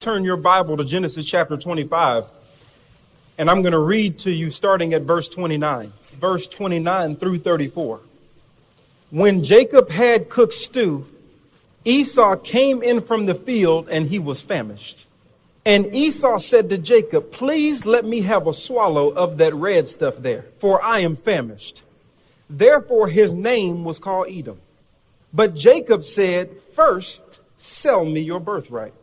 Turn your Bible to Genesis chapter 25, and I'm going to read to you starting at verse 29 through 34. When Jacob had cooked stew, Esau came in from the field, and he was famished. And Esau said to Jacob, "Please let me have a swallow of that red stuff there, for I am famished." Therefore his name was called Edom. But Jacob said, "First, sell me your birthright."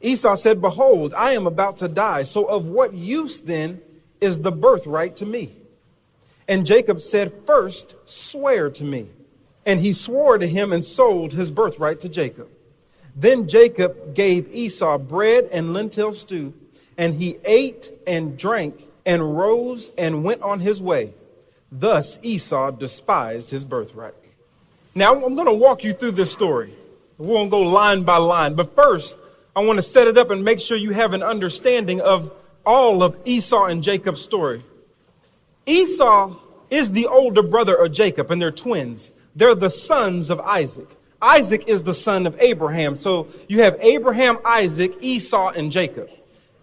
Esau said, "Behold, I am about to die, so of what use then is the birthright to me?" And Jacob said, "First, swear to me." And he swore to him and sold his birthright to Jacob. Then Jacob gave Esau bread and lentil stew, and he ate and drank and rose and went on his way. Thus Esau despised his birthright. Now I'm going to walk you through this story. We're going to go line by line. But first, I want to set it up and make sure you have an understanding of all of Esau and Jacob's story. Esau is the older brother of Jacob, and they're twins. They're the sons of Isaac. Isaac is the son of Abraham. So you have Abraham, Isaac, Esau, and Jacob.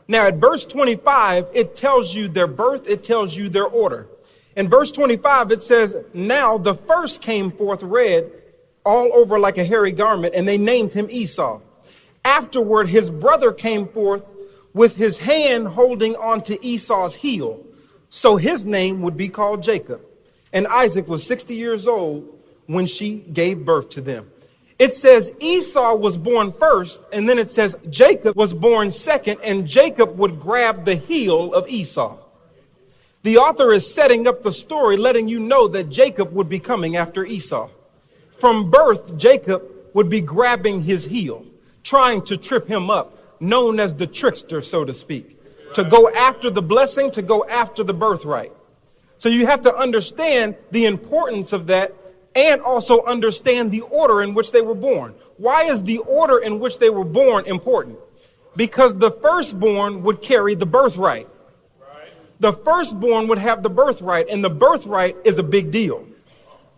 Now at verse 25, it tells you their birth. It tells you their order. In verse 25, it says, "Now the first came forth red all over like a hairy garment, and they named him Esau. Afterward, his brother came forth with his hand holding on to Esau's heel. So his name would be called Jacob. And Isaac was 60 years old when she gave birth to them." It says Esau was born first, and then it says Jacob was born second, and Jacob would grab the heel of Esau. The author is setting up the story, letting you know that Jacob would be coming after Esau. From birth, Jacob would be grabbing his heel, trying to trip him up, known as the trickster, so to speak, to go after the blessing, to go after the birthright. So you have to understand the importance of that and also understand the order in which they were born. Why is the order in which they were born important? Because the firstborn would carry the birthright. The firstborn would have the birthright, and the birthright is a big deal.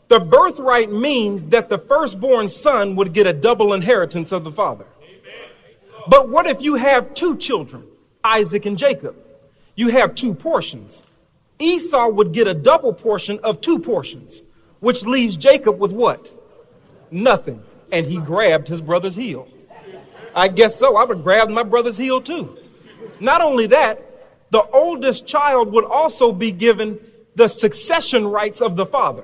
The birthright means that the firstborn son would get a double inheritance of the father. But what if you have two children, Isaac and Jacob? You have two portions. Esau would get a double portion of two portions, which leaves Jacob with what? Nothing. And he grabbed his brother's heel. I guess so. I would grab my brother's heel too. Not only that, the oldest child would also be given the succession rights of the father.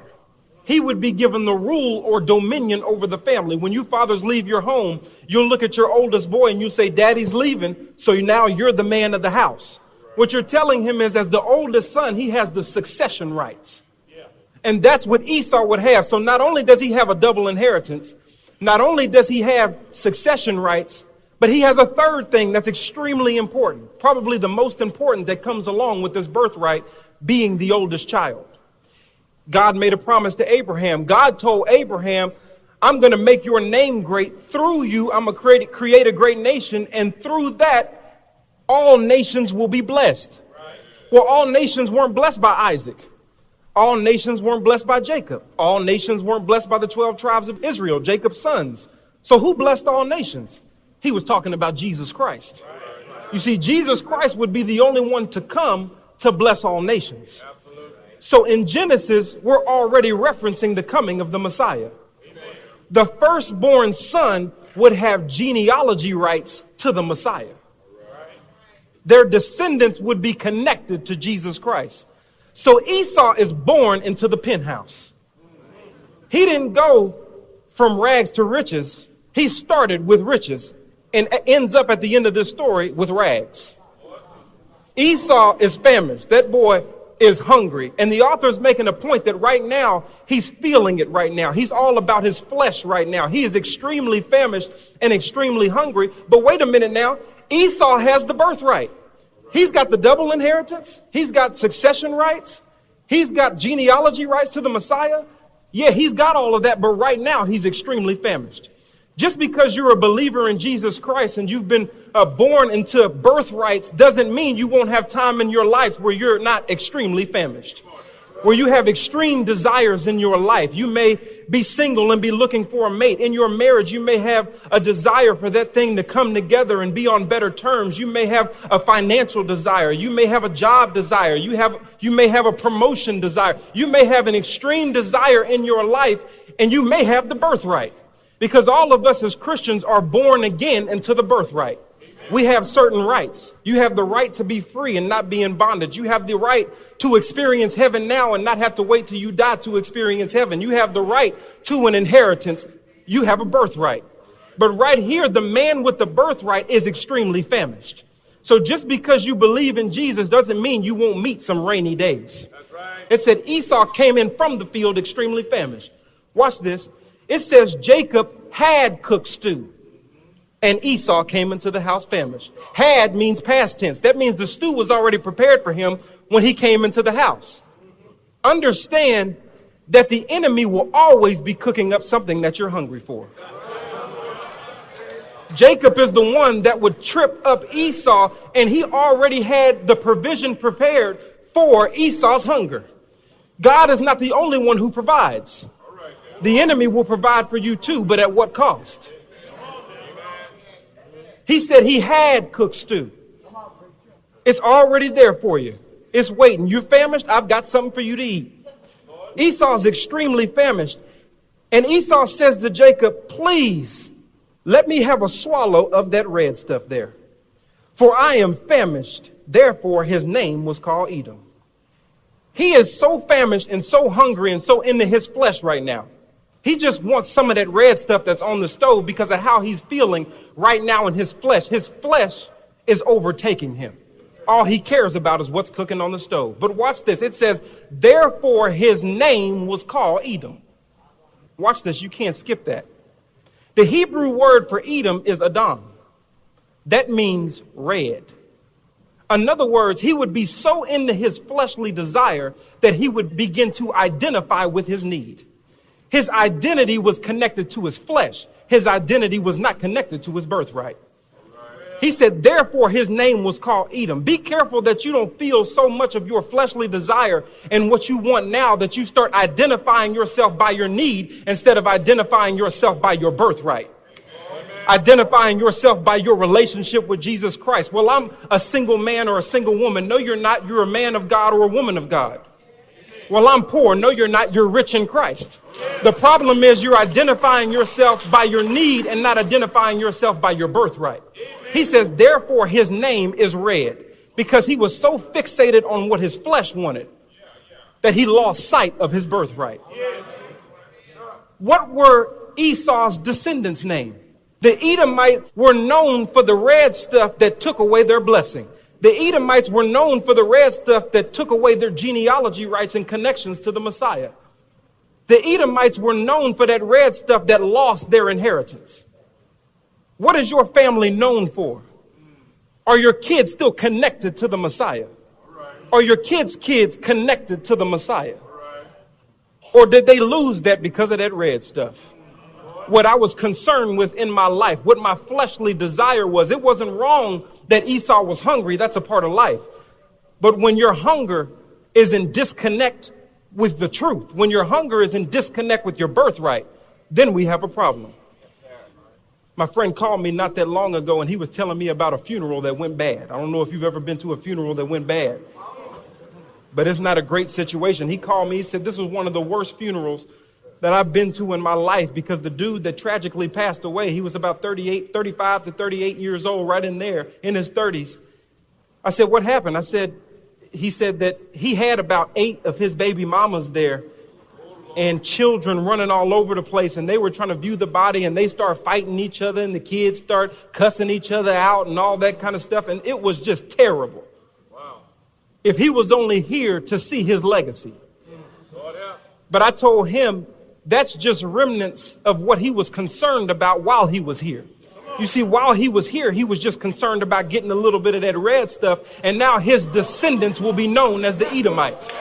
He would be given the rule or dominion over the family. When you fathers leave your home, you'll look at your oldest boy and you say, "Daddy's leaving, so now you're the man of the house." What you're telling him is, as the oldest son, he has the succession rights. And that's what Esau would have. So not only does he have a double inheritance, not only does he have succession rights, but he has a third thing that's extremely important, probably the most important that comes along with this birthright, being the oldest child. God made a promise to Abraham. God told Abraham, "I'm going to make your name great. Through you, I'm going to create a great nation. And through that, all nations will be blessed." Well, all nations weren't blessed by Isaac. All nations weren't blessed by Jacob. All nations weren't blessed by the 12 tribes of Israel, Jacob's sons. So who blessed all nations? He was talking about Jesus Christ. You see, Jesus Christ would be the only one to come to bless all nations. So in Genesis, we're already referencing the coming of the Messiah. The firstborn son would have genealogy rights to the Messiah. Their descendants would be connected to Jesus Christ. So Esau is born into the penthouse. He didn't go from rags to riches. He started with riches and ends up at the end of this story with rags. Esau is famished. That boy is hungry. And the author is making a point that right now, he's feeling it right now. He's all about his flesh right now. He is extremely famished and extremely hungry. But wait a minute now. Esau has the birthright. He's got the double inheritance. He's got succession rights. He's got genealogy rights to the Messiah. Yeah, he's got all of that. But right now, he's extremely famished. Just because you're a believer in Jesus Christ and you've been born into birthrights doesn't mean you won't have time in your life where you're not extremely famished. where you have extreme desires in your life. You may be single and be looking for a mate. In your marriage, you may have a desire for that thing to come together and be on better terms. You may have a financial desire. You may have a job desire. You may have a promotion desire. You may have an extreme desire in your life, and you may have the birthright. Because all of us as Christians are born again into the birthright. We have certain rights. You have the right to be free and not be in bondage. You have the right to experience heaven now and not have to wait till you die to experience heaven. You have the right to an inheritance. You have a birthright. But right here, the man with the birthright is extremely famished. So just because you believe in Jesus doesn't mean you won't meet some rainy days. That's right. It said Esau came in from the field extremely famished. Watch this. It says Jacob had cooked stew. And Esau came into the house famished. Had means past tense. That means the stew was already prepared for him when he came into the house. Understand that the enemy will always be cooking up something that you're hungry for. Jacob is the one that would trip up Esau, and he already had the provision prepared for Esau's hunger. God is not the only one who provides. The enemy will provide for you too, but at what cost? He said he had cooked stew. It's already there for you. It's waiting. You're famished? I've got something for you to eat. Esau's extremely famished. And Esau says to Jacob, please let me have a swallow of that red stuff there. For I am famished. Therefore, his name was called Edom. He is so famished and so hungry and so into his flesh right now. He just wants some of that red stuff that's on the stove because of how he's feeling right now in his flesh. His flesh is overtaking him. All he cares about is what's cooking on the stove. But watch this. It says, therefore his name was called Edom. Watch this. You can't skip that. The Hebrew word for Edom is Adam. That means red. In other words, he would be so into his fleshly desire that he would begin to identify with his need. His identity was connected to his flesh. His identity was not connected to his birthright. He said, therefore, his name was called Edom. Be careful that you don't feel so much of your fleshly desire and what you want now that you start identifying yourself by your need instead of identifying yourself by your birthright. Identifying yourself by your relationship with Jesus Christ. Well, I'm a single man or a single woman. No, you're not. You're a man of God or a woman of God. Well, I'm poor. No, you're not. You're rich in Christ. The problem is you're identifying yourself by your need and not identifying yourself by your birthright. He says, therefore, his name is red because he was so fixated on what his flesh wanted that he lost sight of his birthright. What were Esau's descendants' names? The Edomites were known for the red stuff that took away their blessing. The Edomites were known for the red stuff that took away their genealogy rights and connections to the Messiah. The Edomites were known for that red stuff that lost their inheritance. What is your family known for? Are your kids still connected to the Messiah? Are your kids' kids connected to the Messiah? Or did they lose that because of that red stuff? What I was concerned with in my life, what my fleshly desire was, it wasn't wrong that Esau was hungry. That's a part of life. But when your hunger is in disconnect with the truth, when your hunger is in disconnect with your birthright, then we have a problem. My friend called me not that long ago and he was telling me about a funeral that went bad. I don't know if you've ever been to a funeral that went bad, but it's not a great situation. He called me, he said, this was one of the worst funerals that I've been to in my life because the dude that tragically passed away, he was about 35 to 38 years old, right in there in his 30s. I said, what happened? He said that he had about 8 of his baby mamas there and children running all over the place. And they were trying to view the body and they start fighting each other and the kids start cussing each other out and all that kind of stuff. And it was just terrible. Wow. If he was only here to see his legacy. But I told him, that's just remnants of what he was concerned about while he was here. You see, while he was here, he was just concerned about getting a little bit of that red stuff. And now his descendants will be known as the Edomites.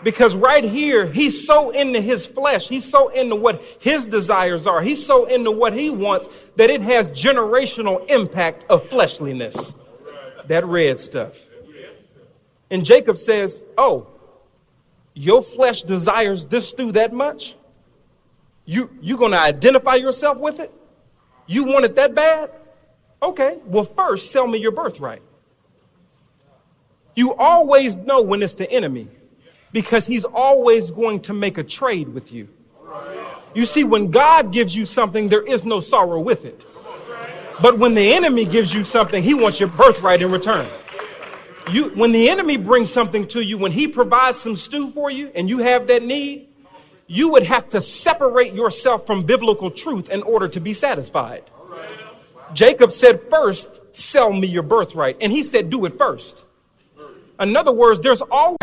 Because right here, he's so into his flesh. He's so into what his desires are. He's so into what he wants that it has generational impact of fleshliness. That red stuff. And Jacob says, oh, your flesh desires this stew that much? You going to identify yourself with it? You want it that bad? Okay, well, first, sell me your birthright. You always know when it's the enemy because he's always going to make a trade with you. You see, when God gives you something, there is no sorrow with it. But when the enemy gives you something, he wants your birthright in return. When the enemy brings something to you, when he provides some stew for you and you have that need, you would have to separate yourself from biblical truth in order to be satisfied. Jacob said, first, sell me your birthright. And he said, do it first. In other words, there's always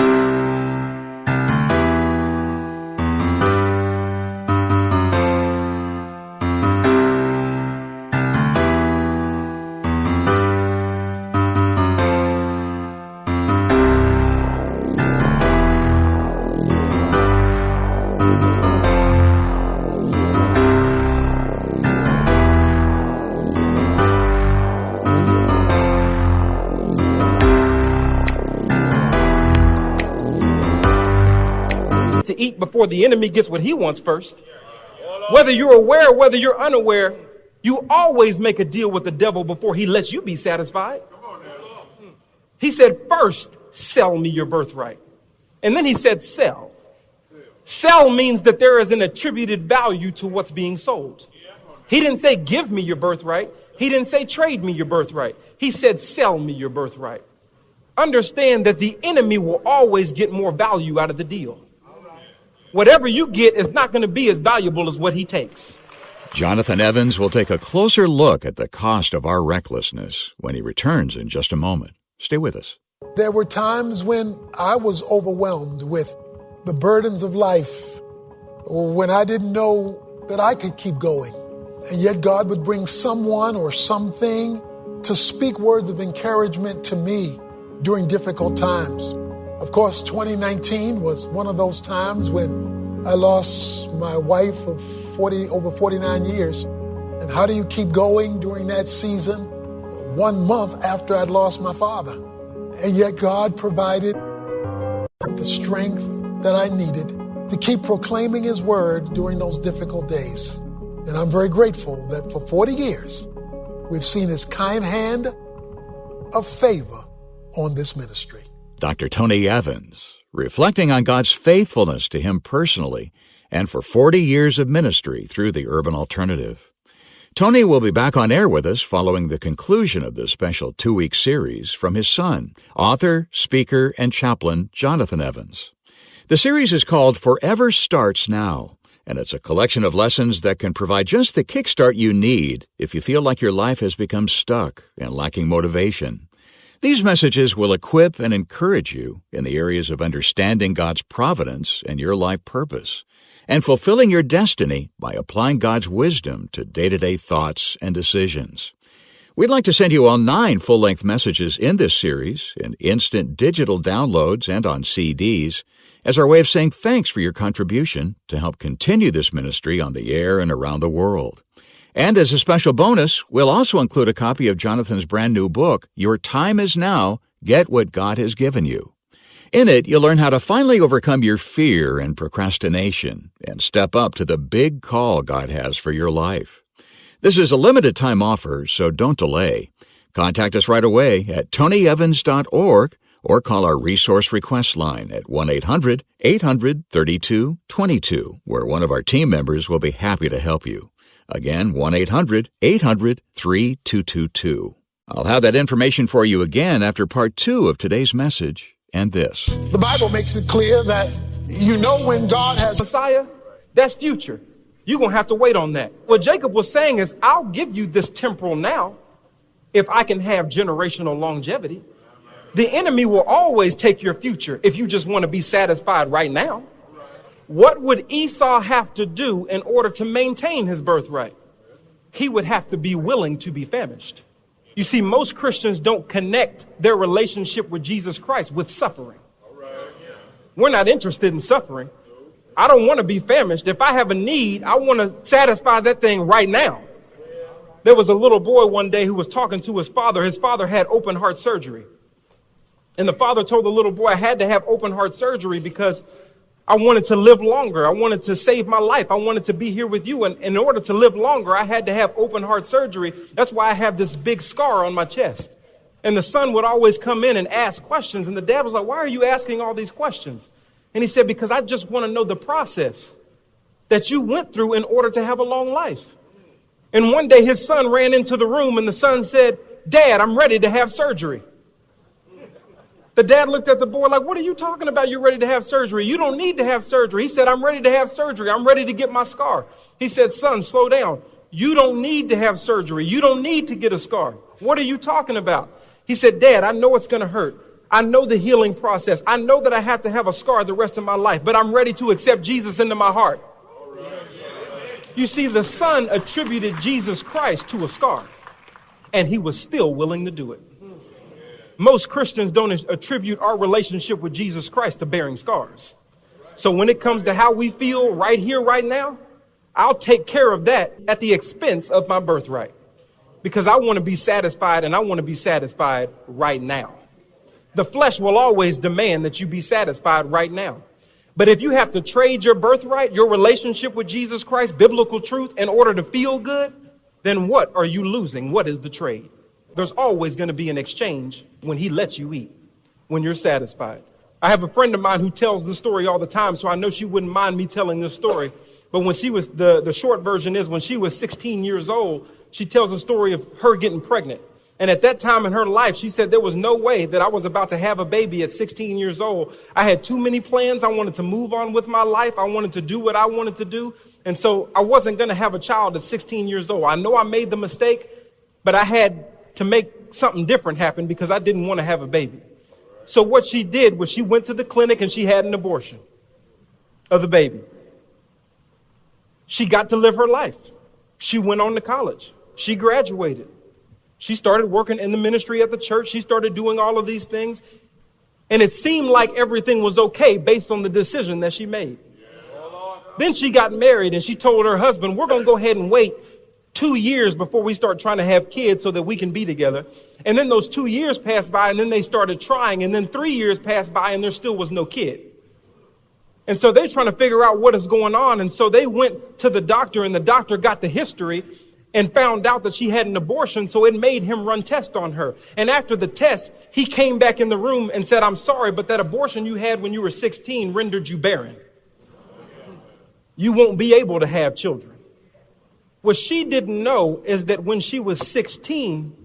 to eat before the enemy gets what he wants first. Whether you're aware, whether you're unaware, you always make a deal with the devil before he lets you be satisfied. He said, first, sell me your birthright. And then he said, sell. Sell means that there is an attributed value to what's being sold. He didn't say, give me your birthright. He didn't say, trade me your birthright. He said, sell me your birthright. Understand that the enemy will always get more value out of the deal. Whatever you get is not going to be as valuable as what he takes. Jonathan Evans will take a closer look at the cost of our recklessness when he returns in just a moment. Stay with us. There were times when I was overwhelmed with the burdens of life, when I didn't know that I could keep going. And yet God would bring someone or something to speak words of encouragement to me during difficult times. Of course, 2019 was one of those times when I lost my wife of over 49 years. And how do you keep going during that season? 1 month after I'd lost my father. And yet God provided the strength that I needed to keep proclaiming his word during those difficult days. And I'm very grateful that for 40 years, we've seen his kind hand of favor on this ministry. Dr. Tony Evans, reflecting on God's faithfulness to him personally and for 40 years of ministry through the Urban Alternative. Tony will be back on air with us following the conclusion of this special 2-week series from his son, author, speaker, and chaplain Jonathan Evans. The series is called Forever Starts Now, and it's a collection of lessons that can provide just the kickstart you need if you feel like your life has become stuck and lacking motivation. These messages will equip and encourage you in the areas of understanding God's providence and your life purpose, and fulfilling your destiny by applying God's wisdom to day-to-day thoughts and decisions. We'd like to send you all 9 full-length messages in this series in instant digital downloads and on CDs as our way of saying thanks for your contribution to help continue this ministry on the air and around the world. And as a special bonus, we'll also include a copy of Jonathan's brand new book, Your Time Is Now, Get What God Has Given You. In it, you'll learn how to finally overcome your fear and procrastination and step up to the big call God has for your life. This is a limited time offer, so don't delay. Contact us right away at tonyevans.org or call our resource request line at 1-800-800-3222, where one of our team members will be happy to help you. Again, 1-800-800-3222. I'll have that information for you again after part 2 of today's message and this. The Bible makes it clear that you know when God has Messiah, that's future. You're going to have to wait on that. What Jacob was saying is, I'll give you this temporal now if I can have generational longevity. The enemy will always take your future if you just want to be satisfied right now. What would Esau have to do in order to maintain his birthright? He would have to be willing to be famished. You see, most Christians don't connect their relationship with Jesus Christ with suffering. We're not interested in suffering. I don't want to be famished. If I have a need, I want to satisfy that thing right now. There was a little boy one day who was talking to his father. His father had open heart surgery. And the father told the little boy, I had to have open heart surgery because I wanted to live longer. I wanted to save my life. I wanted to be here with you. And in order to live longer, I had to have open heart surgery. That's why I have this big scar on my chest. And the son would always come in and ask questions. And the dad was like, why are you asking all these questions? And he said, because I just want to know the process that you went through in order to have a long life. And one day his son ran into the room and the son said, Dad, I'm ready to have surgery. The dad looked at the boy like, what are you talking about? You're ready to have surgery. You don't need to have surgery. He said, I'm ready to have surgery. I'm ready to get my scar. He said, son, slow down. You don't need to have surgery. You don't need to get a scar. What are you talking about? He said, Dad, I know it's going to hurt. I know the healing process. I know that I have to have a scar the rest of my life, but I'm ready to accept Jesus into my heart. You see, the son attributed Jesus Christ to a scar, and he was still willing to do it. Most Christians don't attribute our relationship with Jesus Christ to bearing scars. So when it comes to how we feel right here, right now, I'll take care of that at the expense of my birthright. Because I want to be satisfied, and I want to be satisfied right now. The flesh will always demand that you be satisfied right now. But if you have to trade your birthright, your relationship with Jesus Christ, biblical truth, in order to feel good, then what are you losing? What is the trade? There's always going to be an exchange when he lets you eat, when you're satisfied. I have a friend of mine who tells this story all the time, so I know she wouldn't mind me telling this story. But when she was, the short version is when she was 16 years old, she tells a story of her getting pregnant. And at that time in her life, she said there was no way that I was about to have a baby at 16 years old. I had too many plans. I wanted to move on with my life. I wanted to do what I wanted to do. And so I wasn't going to have a child at 16 years old. I know I made the mistake, but I had to make something different happen because I didn't want to have a baby. So what she did was she went to the clinic and she had an abortion of the baby. She got to live her life. She went on to college. She graduated. She started working in the ministry at the church. She started doing all of these things. And it seemed like everything was okay based on the decision that she made. Then she got married and she told her husband, we're going to go ahead and wait 2 years before we start trying to have kids so that we can be together. And then those 2 years passed by and then they started trying. And then 3 years passed by and there still was no kid. And so they're trying to figure out what is going on. And so they went to the doctor and the doctor got the history and found out that she had an abortion. So it made him run tests on her. And after the test, he came back in the room and said, I'm sorry, but that abortion you had when you were 16 rendered you barren. You won't be able to have children. What she didn't know is that when she was 16,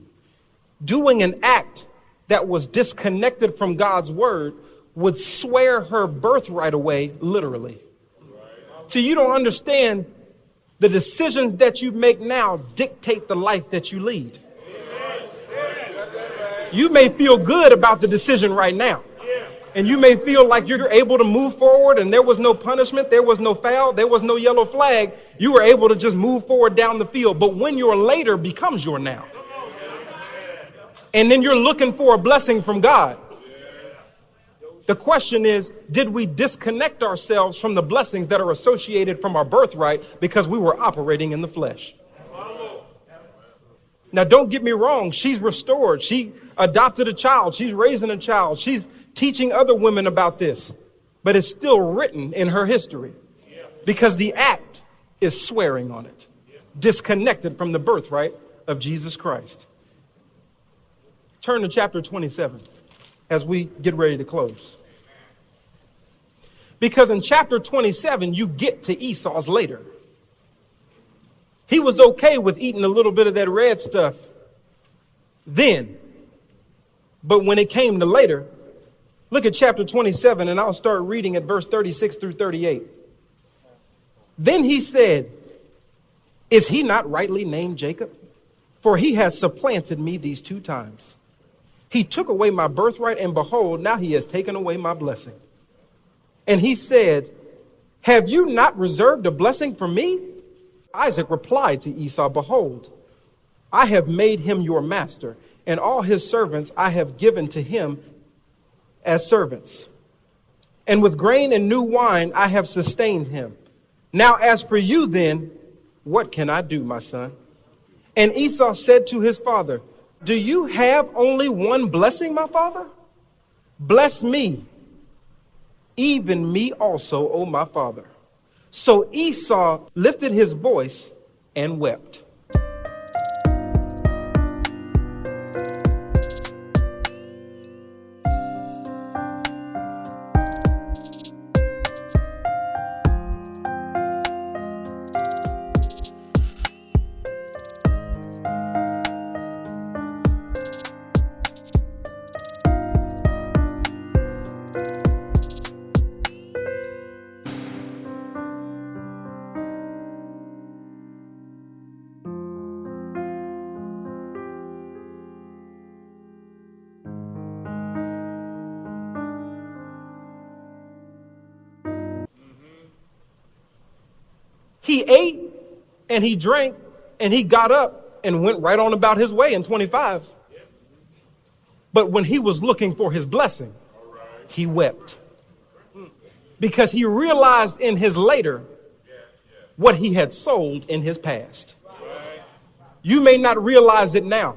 doing an act that was disconnected from God's word would swear her birthright away, literally. See, you don't understand. The decisions that you make now dictate the life that you lead. You may feel good about the decision right now. And you may feel like you're able to move forward and there was no punishment, there was no foul, there was no yellow flag. You were able to just move forward down the field. But when your later becomes your now. And then you're looking for a blessing from God. The question is, did we disconnect ourselves from the blessings that are associated from our birthright because we were operating in the flesh? Now, don't get me wrong. She's restored. She adopted a child. She's raising a child. She's teaching other women about this. But it's still written in her history because the act is swearing on it, disconnected from the birthright of Jesus Christ. Turn to chapter 27 as we get ready to close. Because in chapter 27, you get to Esau's later. He was okay with eating a little bit of that red stuff then. But when it came to later, look at chapter 27, and I'll start reading at verse 36 through 38. Then he said, is he not rightly named Jacob? For he has supplanted me these 2 times. He took away my birthright, and behold, now he has taken away my blessing. And he said, have you not reserved a blessing for me? Isaac replied to Esau, behold, I have made him your master, and all his servants I have given to him as servants. And with grain and new wine I have sustained him. Now as for you then, what can I do, my son? And Esau said to his father, do you have only one blessing, my father? Bless me, even me also, O my father. So Esau lifted his voice and wept. He ate and he drank and he got up and went right on about his way in 25. But when he was looking for his blessing, he wept. Because he realized in his later what he had sold in his past. You may not realize it now,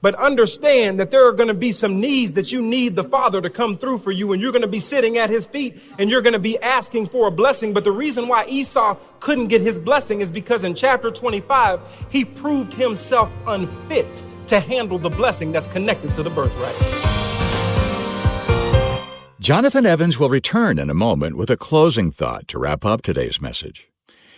but understand that there are going to be some needs that you need the Father to come through for you, and you're going to be sitting at his feet and you're going to be asking for a blessing. But the reason why Esau couldn't get his blessing is because in chapter 25, he proved himself unfit to handle the blessing that's connected to the birthright. Jonathan Evans will return in a moment with a closing thought to wrap up today's message.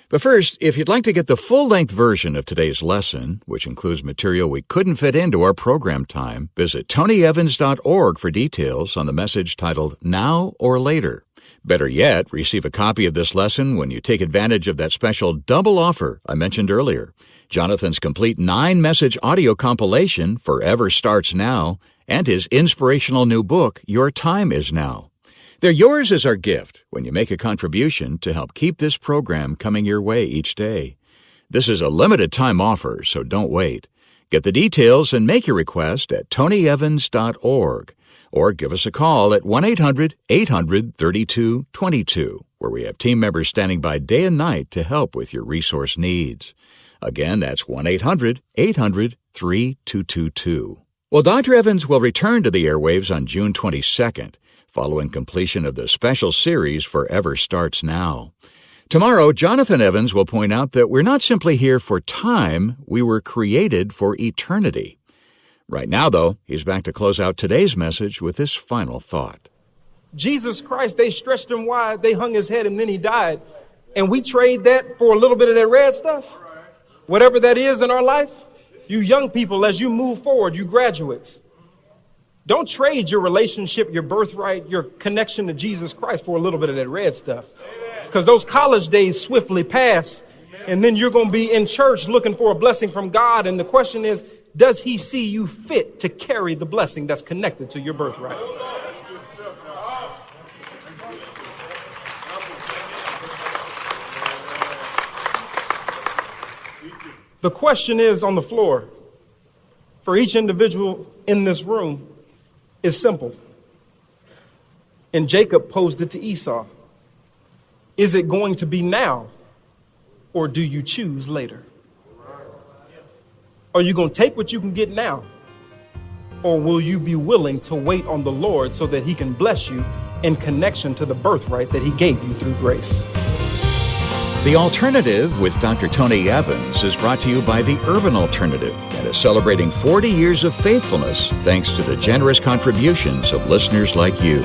But first, if you'd like to get the full-length version of today's lesson, which includes material we couldn't fit into our program time, visit tonyevans.org for details on the message titled Now or Later. Better yet, receive a copy of this lesson when you take advantage of that special double offer I mentioned earlier. Jonathan's complete 9-message audio compilation, Forever Starts Now, and his inspirational new book, Your Time Is Now. They're yours as our gift when you make a contribution to help keep this program coming your way each day. This is a limited-time offer, so don't wait. Get the details and make your request at tonyevans.org or give us a call at 1-800-800-3222, where we have team members standing by day and night to help with your resource needs. Again, that's 1-800-800-3222. Well, Dr. Evans will return to the airwaves on June 22nd. Following completion of the special series Forever Starts Now. Tomorrow, Jonathan Evans will point out that we're not simply here for time, we were created for eternity. Right now, though, he's back to close out today's message with this final thought. Jesus Christ, they stretched him wide, they hung his head, and then he died. And we trade that for a little bit of that red stuff. Whatever that is in our life, you young people, as you move forward, you graduates, don't trade your relationship, your birthright, your connection to Jesus Christ for a little bit of that red stuff. Because those college days swiftly pass, and then you're going to be in church looking for a blessing from God. And the question is, does he see you fit to carry the blessing that's connected to your birthright? The question is on the floor for each individual in this room is simple. And Jacob posed it to Esau. Is it going to be now, or do you choose later? Are you going to take what you can get now, or will you be willing to wait on the Lord so that he can bless you in connection to the birthright that he gave you through grace? The Alternative with Dr. Tony Evans is brought to you by the Urban Alternative and is celebrating 40 years of faithfulness thanks to the generous contributions of listeners like you.